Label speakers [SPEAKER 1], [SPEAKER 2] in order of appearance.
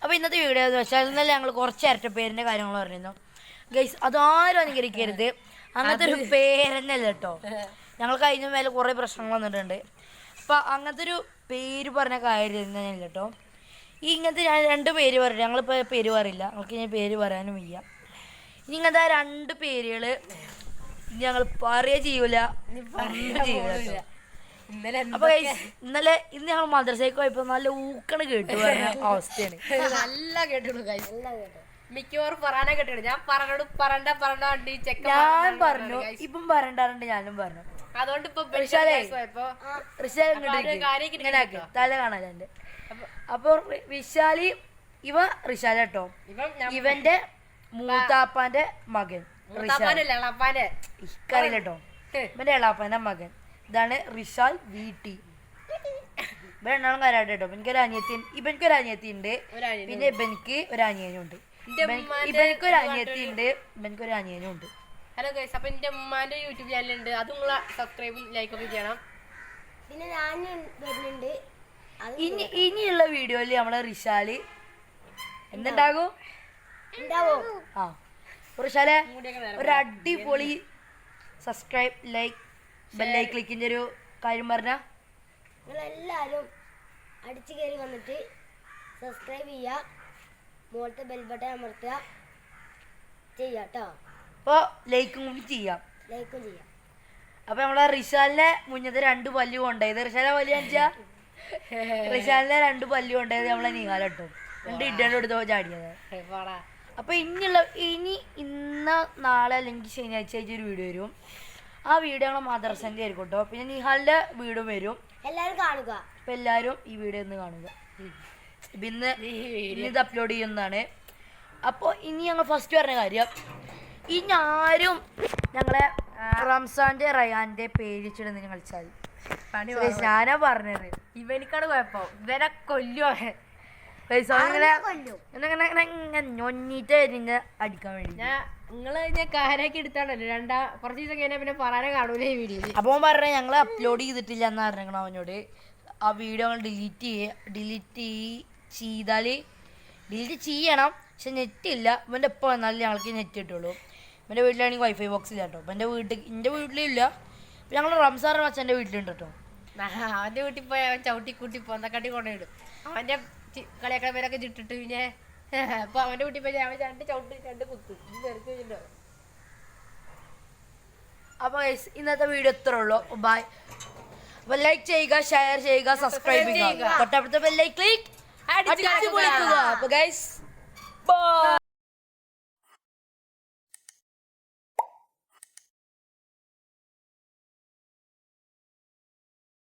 [SPEAKER 1] അപ്പൊ ഇന്നത്തെ വീഡിയോ എന്ന് വെച്ചാൽ ഇന്നലെ ഞങ്ങൾ കുറച്ച് ഇരട്ടപ്പേരിന്റെ കാര്യങ്ങൾ പറഞ്ഞിരുന്നു ഗൈസ്. അതാരും അനുകരിക്കരുത്, അങ്ങനത്തെ ഒരു പേരെന്നല്ല കേട്ടോ. ഞങ്ങൾ കഴിഞ്ഞ മേലെ കുറെ പ്രശ്നങ്ങൾ വന്നിട്ടുണ്ട്. അപ്പൊ അങ്ങനത്തെ ഒരു പേര് പറഞ്ഞ കാര്യം തന്നെയല്ല കേട്ടോ. ഈ ഇങ്ങനത്തെ ഞാൻ രണ്ട് പേര് പറഞ്ഞു, ഞങ്ങളിപ്പോൾ പേര് പറയില്ല, ഞങ്ങൾക്ക് ഞാൻ പേര് പറയാനും വയ്യ. ഇനി ഇങ്ങനത്തെ രണ്ട് പേരുകൾ ഞങ്ങൾ പറയുക ചെയ്യൂല, ചെയ്യൂല. അപ്പൊ ഇന്ന് ഞങ്ങൾ മദ്രസയ്ക്ക് പോയപ്പോ നല്ല ഊക്കണ് കേട്ടു പറഞ്ഞ അവസ്ഥയാണ്.
[SPEAKER 2] നല്ല കേട്ടു മിക്കവാറും പറയാനേ കേട്ടു. ഞാൻ
[SPEAKER 1] ഞാൻ പറഞ്ഞു, ഇപ്പം പറയണ്ടാറുണ്ട്, ഞാനും പറഞ്ഞു.
[SPEAKER 2] അതുകൊണ്ട്
[SPEAKER 1] തല കാണാനുണ്ട്. അപ്പൊ റിഷാലി റിഷാല കേട്ടോ, ഇവന്റെ മൂത്താപ്പാന്റെ മകൻ ഇക്കറിയില്ല കേട്ടോ, ഇവന്റെ എളാപ്പാന്റെ മകൻ. ഇതാണ് റിഷാൽ വീട്ടി. ഇവൻ എണ്ണാളും കാര്യമായിട്ട് കേട്ടോ. ഇവനക്കൊരു അനിയത്തി ഉണ്ട്, പിന്നെ ഇവനിക്ക് ഒരു അനിയനും ഉണ്ട്. ഇവനിക്കൊരു അനിയത്തി ഉണ്ട്, ഇവനിക്കൊരു അനിയനും ഉണ്ട്.
[SPEAKER 2] ഹലോ ഗൈസ്, അപ്പൊ എന്റെ ഉമ്മാന്റെ യൂട്യൂബ് ചാനൽ ഉണ്ട്, അത് നിങ്ങൾ സബ്സ്ക്രൈബും ലൈക്കൊക്കെ ചെയ്യണം.
[SPEAKER 3] പിന്നെ ഞാൻ വരുന്നുണ്ട്.
[SPEAKER 1] ഇനിയുള്ള വീഡിയോയിൽ നമ്മളെ റിഷാല് എന്തുണ്ടാകും? ആ റിഷാലെ ഒരു അടിപൊളി സബ്സ്ക്രൈബ് ലൈക്ക് ബെല്ലൈ ക്ലിക്കിന്റെ ഒരു കാര്യം പറഞ്ഞ
[SPEAKER 3] നിങ്ങളെല്ലാവരും അടിച്ചു കയറി വന്നിട്ട് സബ്സ്ക്രൈബ് ചെയ്യുക, മുകളിലത്തെ ബെൽ ബട്ടൺ അമർത്തുക ചെയ്യാട്ടോ.
[SPEAKER 1] അപ്പോൾ ലൈക്കും കൂടി ചെയ്യാം. അപ്പൊ നമ്മളെ റിഷാലിനെ മുന്നത്തെ 2 പല്ല് കൊണ്ടായത്, റിഷാലിനെ പല്ല് കാണിച്ചാ റിഷാലിനെ 2 പല്ല് കൊണ്ടായത് നമ്മളെ നീങ്ങാലട്ടോ, 2 ഇഡ്ഡണ്ട് എടുത്തോ ചാടിയത്. അപ്പൊ ഇന്ന് നാളെ അല്ലെങ്കിൽ ശനിയാഴ്ച ഒരു വീഡിയോ വരും. ആ വീഡിയോ ഞങ്ങൾ മദ്രസന്റെ ആയിരിക്കും കേട്ടോ. പിന്നെ നിഹാലിന്റെ വീടും വരും, എല്ലാവരും കാണുക. അപ്പൊ എല്ലാവരും ഈ വീഡിയോ ഒന്ന് കാണുക. ഇന്ന് ഇത് അപ്ലോഡ് ചെയ്യുന്നതാണ്. അപ്പോൾ ഇനി ഞങ്ങൾ ഫസ്റ്റ് പറഞ്ഞ കാര്യം, ഇനി ആരും ഞങ്ങളെ റംസാന്റെ റയാന്റെ പേരിച്ചിടുന്നതിന് കളിച്ചാൽ ഞാനാ പറഞ്ഞത്.
[SPEAKER 2] ഇവനിക്കാണ് കുഴപ്പം, ഇവനെ കൊല്ലോ
[SPEAKER 1] ഞൊന്നിട്ട് അടിക്കാൻ വേണ്ടി.
[SPEAKER 2] ഞാൻ കാരാക്കി എടുത്താണല്ലോ കുറച്ച് ദിവസം കഴിഞ്ഞാൽ പിന്നെ പറയാനേ കാണൂല ഈ വീഡിയോ.
[SPEAKER 1] അപ്പോൾ പറഞ്ഞ ഞങ്ങൾ അപ്ലോഡ് ചെയ്തിട്ടില്ല എന്ന് പറഞ്ഞേക്കണം അവനോട്. ആ വീഡിയോ ഡിലീറ്റ് ചെയ്യണം, പക്ഷെ നെറ്റില്ല. ഇവൻ്റെ എപ്പോൾ വന്നാലും ഞങ്ങൾക്ക് നെറ്റ് കിട്ടുള്ളൂ. എൻ്റെ വീട്ടിലാണെങ്കിൽ വൈഫൈ ബോക്സ് ഇല്ല കേട്ടോ. അപ്പം എൻ്റെ വീട്ടിലും ഇല്ല. അപ്പം ഞങ്ങൾ റംസാർ അച്ഛൻ്റെ വീട്ടിലുണ്ട് കേട്ടോ.
[SPEAKER 2] അവൻ്റെ വീട്ടിൽ പോയി അവൻ ചവിട്ടിക്കൂട്ടി പൊന്തക്കാട്ടി കൊണ്ടിടും. അവൻ്റെ കളിയാക്കള പേരൊക്കെ ചിട്ടിട്ട് പിന്നെ അപ്പൊ അവൻ്റെ വീട്ടിൽ പോയി അവൻ 2 കുത്തും.
[SPEAKER 1] അപ്പൊ ഇന്നത്തെ വീഡിയോ ഇത്രേ ഉള്ളൂ. ബൈ. അപ്പൊ ലൈക്ക് ചെയ്യുക, ഷെയർ ചെയ്യുക, സബ്സ്ക്രൈബ് ചെയ്യുക, തൊട്ടടുത്ത ബെൽ ക്ലിക്ക് അടിച്ചു പൊളിക്കുക. അപ്പൊ ഗൈസ് ബൈ.